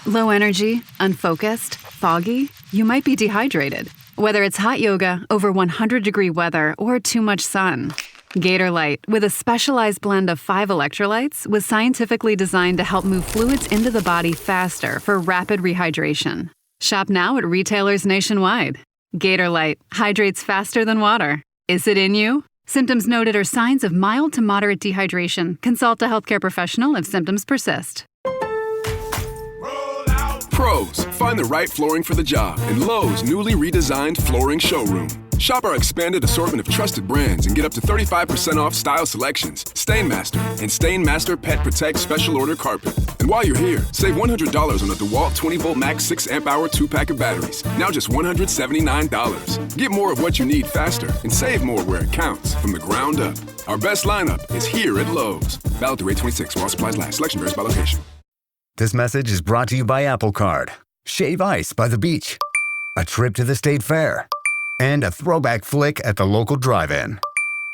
Low energy, unfocused, foggy? You might be dehydrated. Whether it's hot yoga, over 100-degree weather, or too much sun. Gatorlight, with a specialized blend of 5 electrolytes, was scientifically designed to help move fluids into the body faster for rapid rehydration. Shop now at retailers nationwide. Gatorlight hydrates faster than water. Is it in you? Symptoms noted are signs of mild to moderate dehydration. Consult a healthcare professional if symptoms persist. Pros, find the right flooring for the job in Lowe's newly redesigned flooring showroom. Shop our expanded assortment of trusted brands and get up to 35% off style selections, Stainmaster, and Stainmaster Pet Protect Special Order Carpet. And while you're here, save $100 on a DeWalt 20-volt max 6-amp-hour 2-pack of batteries. Now just $179. Get more of what you need faster and save more where it counts from the ground up. Our best lineup is here at Lowe's. Valid through 8/26 while supplies last. Selection varies by location. This message is brought to you by Apple Card, Shave Ice by the beach, a trip to the state fair, and a throwback flick at the local drive-in.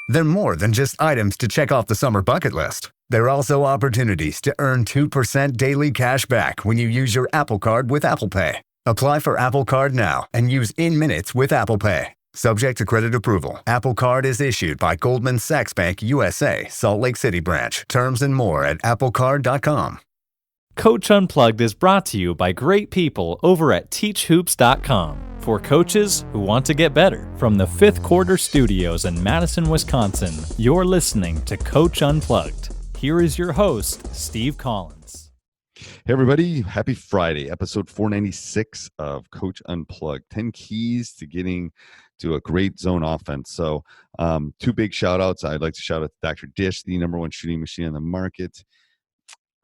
They're more than just items to check off the summer bucket list. They're also opportunities to earn 2% daily cash back when you use your Apple Card with Apple Pay. Apply for Apple Card now and use in-minutes with Apple Pay. Subject to credit approval. Apple Card is issued by Goldman Sachs Bank USA, Salt Lake City branch. Terms and more at applecard.com. Coach Unplugged is brought to you by great people over at teachhoops.com for coaches who want to get better. From the Fifth Quarter Studios in Madison, Wisconsin, you're listening to Coach Unplugged. Here is your host, Steve Collins. Hey everybody, happy Friday, episode 496 of Coach Unplugged. 10 keys to getting to a great zone offense. So 2 big shout outs. I'd like to shout out to Dr. Dish, the #1 shooting machine on the market.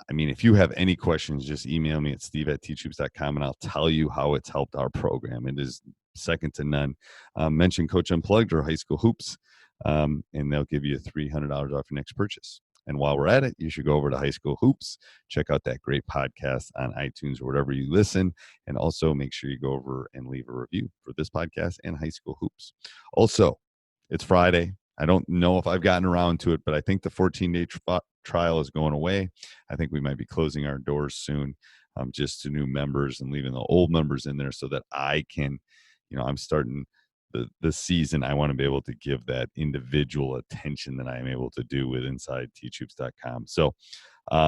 I mean, if you have any questions, just email me at steve@teachhoops.com and I'll tell you how it's helped our program. It is second to none. Mention Coach Unplugged or High School Hoops, and they'll give you $300 off your next purchase. And while we're at it, you should go over to High School Hoops, check out that great podcast on iTunes or wherever you listen, and also make sure you go over and leave a review for this podcast and High School Hoops. Also, it's Friday. I don't know if I've gotten around to it, but I think the 14-day trial is going away. I think we might be closing our doors soon, just to new members and leaving the old members in there so that I can, I'm starting the season. I want to be able to give that individual attention that I am able to do with inside teachhoops.com. So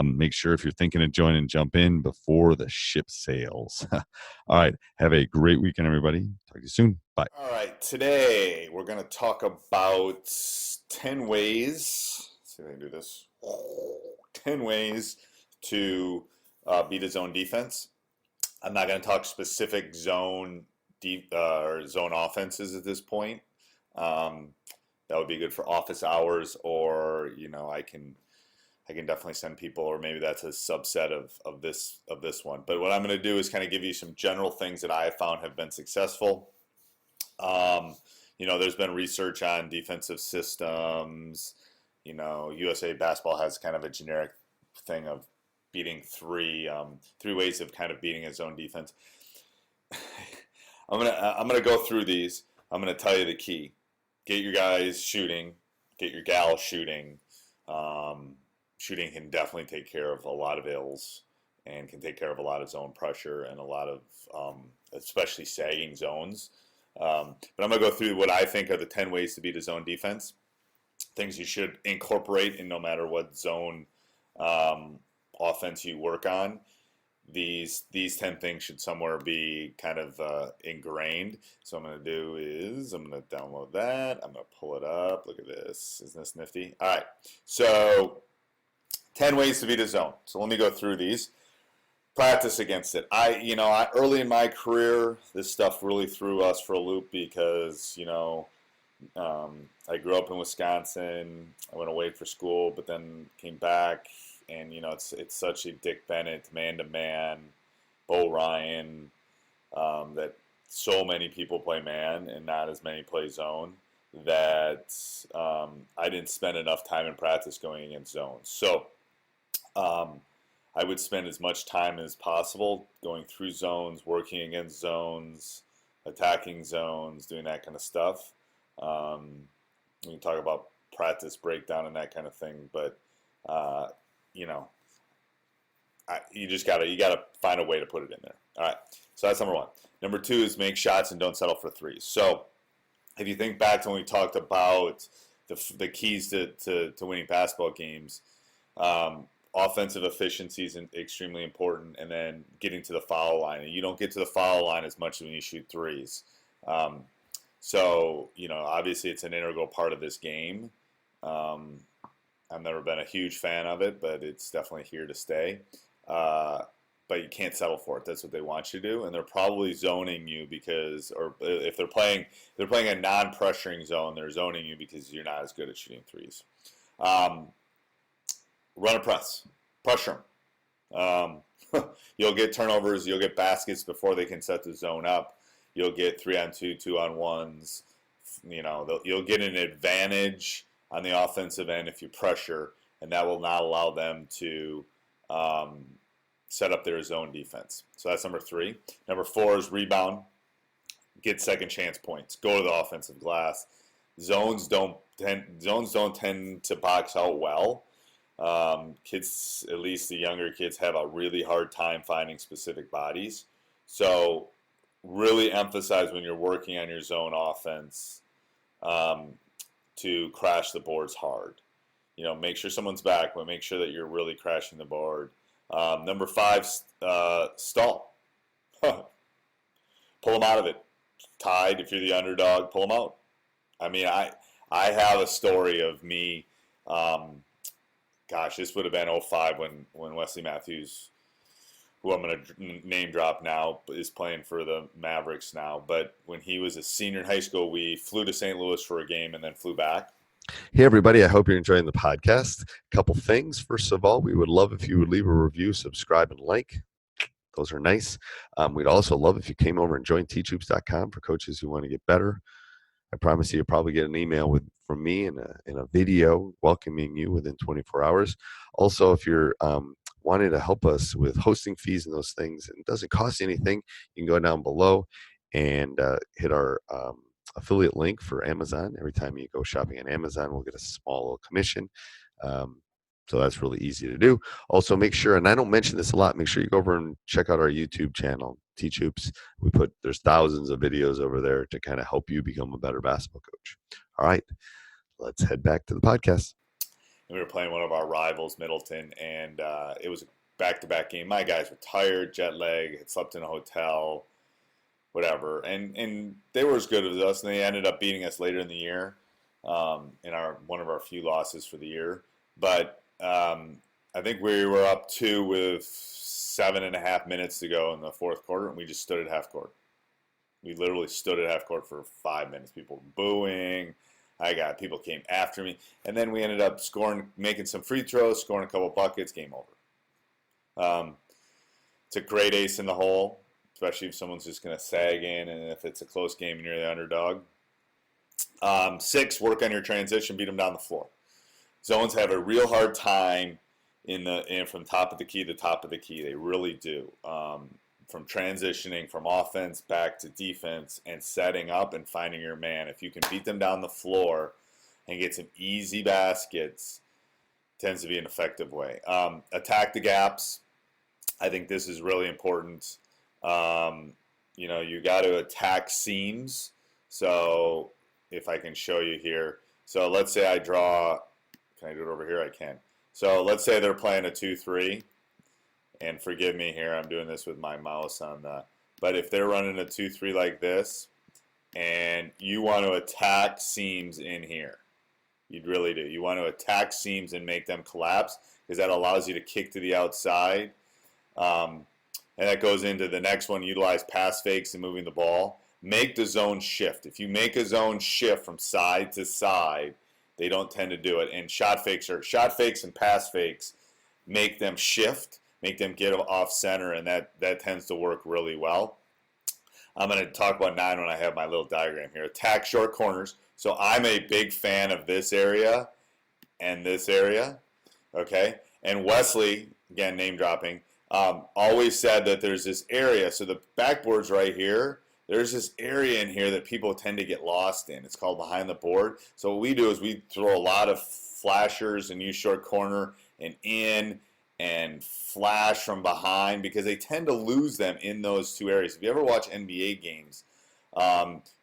make sure if you're thinking of joining, jump in before the ship sails. All right. Have a great weekend, everybody. Talk to you soon. Bye. All right. Today, we're going to talk about 10 ways. Let's see if I can do this. 10 ways to beat a zone defense. I'm not going to talk specific zone or zone offenses at this point. That would be good for office hours, or I can definitely send people, or maybe that's a subset of this one. But what I'm going to do is kind of give you some general things that I have found have been successful. There's been research on defensive systems. USA basketball has kind of a generic thing of beating three ways of kind of beating a zone defense. I'm gonna go through these. I'm gonna tell you the key. Get your guys shooting. Get your gals shooting. Shooting can definitely take care of a lot of ills and can take care of a lot of zone pressure and a lot of especially sagging zones. But I'm gonna go through what I think are the 10 ways to beat a zone defense. Things you should incorporate in no matter what zone offense you work on. These 10 things should somewhere be kind of ingrained. So what I'm going to do is I'm going to download that. I'm going to pull it up. Look at this. Isn't this nifty? All right. So 10 ways to beat a zone. So let me go through these. Practice against it. I early in my career, this stuff really threw us for a loop because, I grew up in Wisconsin. I went away for school, but then came back. And, it's such a Dick Bennett, man-to-man, Bo Ryan, that so many people play man and not as many play zone, that I didn't spend enough time in practice going against zones. So I would spend as much time as possible going through zones, working against zones, attacking zones, doing that kind of stuff. We can talk about practice breakdown and that kind of thing, but you gotta find a way to put it in there. All right, so that's number one. Number two is make shots and don't settle for threes. So if you think back to when we talked about the keys to winning basketball games, offensive efficiency is extremely important, and then getting to the foul line. And you don't get to the foul line as much when you shoot threes. So, obviously it's an integral part of this game. I've never been a huge fan of it, but it's definitely here to stay. But you can't settle for it. That's what they want you to do, and they're probably zoning you or if they're playing a non-pressuring zone, they're zoning you because you're not as good at shooting threes. Run a press, pressure them. You'll get turnovers, you'll get baskets before they can set the zone up. You'll get 3-on-2, 2-on-1s. You'll get an advantage on the offensive end if you pressure, and that will not allow them to set up their zone defense. So that's number three. Number four is rebound. Get second chance points. Go to the offensive glass. Zones don't tend to box out well. Kids, at least the younger kids, have a really hard time finding specific bodies. So really emphasize when you're working on your zone offense to crash the boards hard. Make sure someone's back, but make sure that you're really crashing the board. Number five, stall. Pull them out of it. Tied, if you're the underdog, pull them out. I mean, I have a story of me, this would have been 2005 when Wesley Matthews, who I'm going to name drop now, is playing for the Mavericks now. But when he was a senior in high school, we flew to St. Louis for a game and then flew back. Hey, everybody. I hope you're enjoying the podcast. A couple things. First of all, we would love if you would leave a review, subscribe, and like. Those are nice. We'd also love if you came over and joined teachhoops.com for coaches who want to get better. I promise you'll probably get an email from me and a video welcoming you within 24 hours. Also, if you're wanting to help us with hosting fees and those things, and it doesn't cost you anything, you can go down below and hit our affiliate link for Amazon. Every time you go shopping on Amazon, we'll get a small little commission. So that's really easy to do. Also, make sure, and I don't mention this a lot, make sure you go over and check out our YouTube channel, Teach Hoops. There's thousands of videos over there to kind of help you become a better basketball coach. All right, let's head back to the podcast. We were playing one of our rivals, Middleton, and it was a back-to-back game. My guys were tired, jet lag, had slept in a hotel, whatever, and they were as good as us, and they ended up beating us later in the year in one of our few losses for the year. But I think we were up 2 with 7.5 minutes to go in the fourth quarter, and we just stood at half court. We literally stood at half court for 5 minutes. People booing. People came after me. And then we ended up making some free throws, scoring a couple buckets, game over. It's a great ace in the hole, especially if someone's just going to sag in and if it's a close game and you're the underdog. 6, work on your transition, beat them down the floor. Zones have a real hard time from top of the key to top of the key. They really do. From transitioning from offense back to defense and setting up and finding your man. If you can beat them down the floor and get some easy baskets, tends to be an effective way. Attack the gaps. I think this is really important. You got to attack seams. So if I can show you here. So let's say I draw. Can I do it over here? I can. So let's say they're playing a 2-3. And forgive me here, I'm doing this with my mouse on the. But if they're running a 2-3 like this, and you want to attack seams in here, you'd really do. You want to attack seams and make them collapse because that allows you to kick to the outside. And that goes into the next one, utilize pass fakes and moving the ball. Make the zone shift. If you make a zone shift from side to side, they don't tend to do it. And shot fakes and pass fakes make them shift, make them get off center, and that tends to work really well. I'm going to talk about 9 when I have my little diagram here. Attack short corners. So I'm a big fan of this area and this area, okay? And Wesley, again, name dropping, always said that there's this area. So the backboard's right here. There's this area in here that people tend to get lost in. It's called behind the board. So what we do is we throw a lot of flashers and use short corner and in and flash from behind, because they tend to lose them in those two areas. If you ever watch NBA games,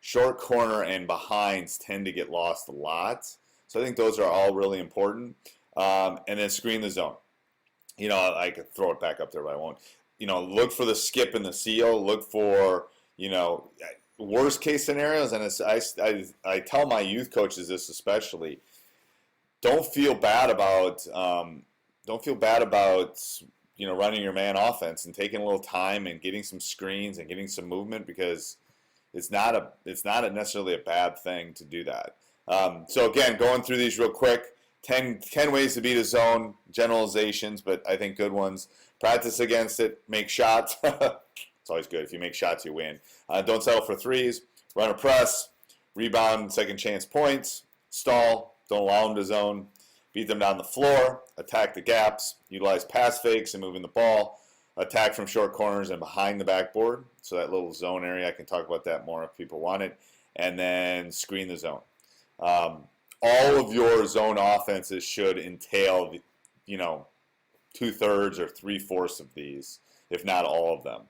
short corner and behinds tend to get lost a lot. So I think those are all really important. And then screen the zone. I could throw it back up there, but I won't. Look for the skip and the seal. Look for, worst case scenarios. And I tell my youth coaches this especially. Don't feel bad about running your man offense and taking a little time and getting some screens and getting some movement, because it's not necessarily a bad thing to do that. So again, going through these real quick, 10 ways to beat a zone, generalizations, but I think good ones. Practice against it, make shots. It's always good. If you make shots, you win. Don't settle for threes, run a press, rebound, second chance points, stall, don't allow them to zone, beat them down the floor, attack the gaps, utilize pass fakes and moving the ball, attack from short corners and behind the backboard. So that little zone area, I can talk about that more if people want it. And then screen the zone. All of your zone offenses should entail, 2/3 or 3/4 of these, if not all of them.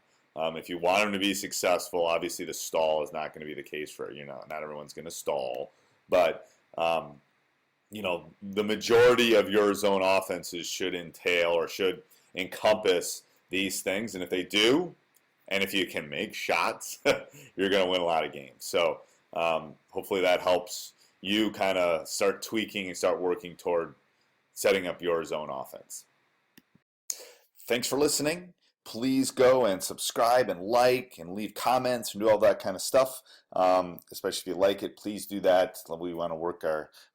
If you want them to be successful, obviously the stall is not going to be the case for, not everyone's going to stall. But, the majority of your zone offenses should entail or should encompass these things. And if they do, and if you can make shots, you're going to win a lot of games. So hopefully that helps you kind of start tweaking and start working toward setting up your zone offense. Thanks for listening. Please go and subscribe and like and leave comments and do all that kind of stuff. Especially if you like it, please do that. We want to work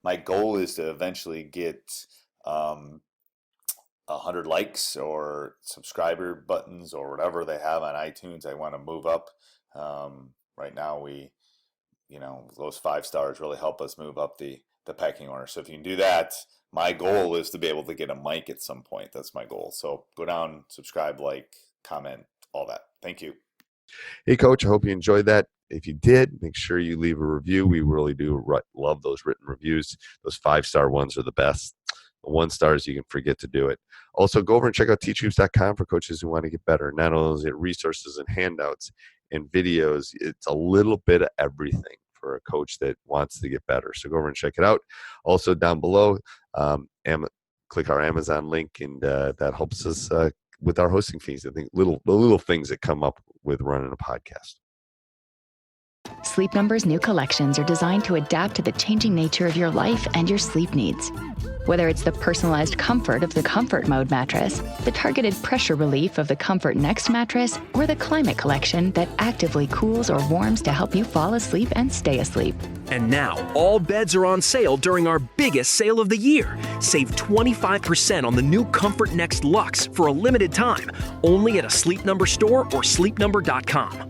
my goal is to eventually get 100 likes or subscriber buttons or whatever they have on iTunes. I want to move up. Right now those 5 stars really help us move up the pecking order. So if you can do that, my goal is to be able to get a mic at some point. That's my goal. So go down, subscribe, like, comment, all that. Thank you. Hey, Coach, I hope you enjoyed that. If you did, make sure you leave a review. We really do love those written reviews. Those 5-star ones are the best. The 1 stars, you can forget to do it. Also, go over and check out teachhoops.com for coaches who want to get better. Not only is it resources and handouts and videos, it's a little bit of everything for a coach that wants to get better. So go over and check it out. Also, down below, click our Amazon link, and that helps us with our hosting fees. I think the little things that come up with running a podcast. Sleep Number's new collections are designed to adapt to the changing nature of your life and your sleep needs. Whether it's the personalized comfort of the Comfort Mode mattress, the targeted pressure relief of the Comfort Next mattress, or the Climate Collection that actively cools or warms to help you fall asleep and stay asleep. And now, all beds are on sale during our biggest sale of the year. Save 25% on the new Comfort Next Luxe for a limited time, only at a Sleep Number store or sleepnumber.com.